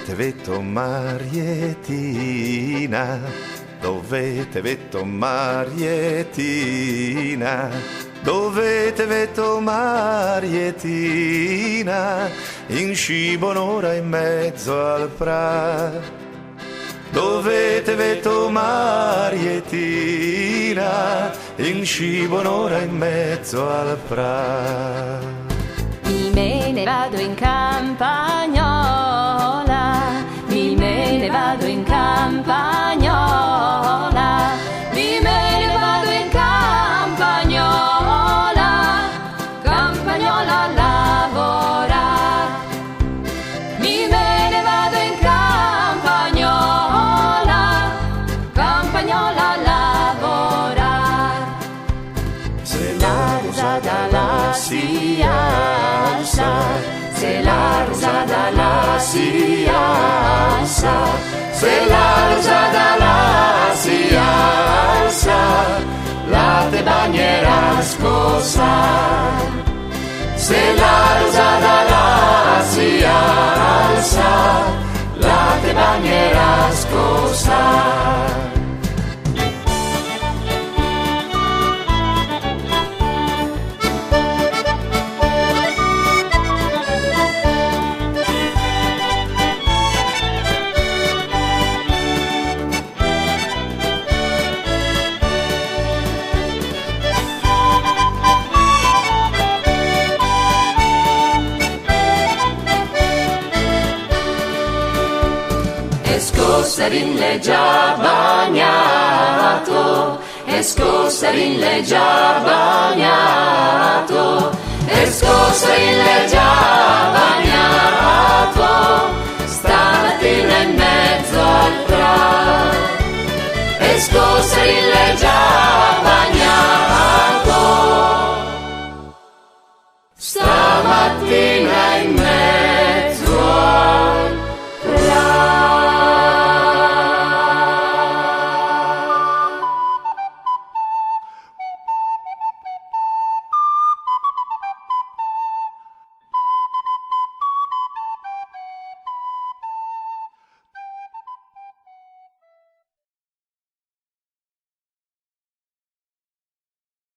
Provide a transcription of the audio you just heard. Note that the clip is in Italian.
te vedo Marietina? Dove te vedo Marietina? Dove te vedo Marietina? In scibo un'ora e mezzo al pra. Dove te vedo Marietina? In scibo un'ora e mezzo al pra. Me ne vado in campagnola, me ne vado in campagnola, me ne vado in campagnola, campagnola a lavorare. Me ne vado in campagnola, campagnola a lavorare. Se la rosata la si alza, se la rosata la si alza, se la rosata la si alza, la te bagnerà scossa. Se la rosata la si alza, la te bagnerà scossa. Scosserinle già bagnato, e Scosserinle già bagnato, e Scosserinle già bagnato.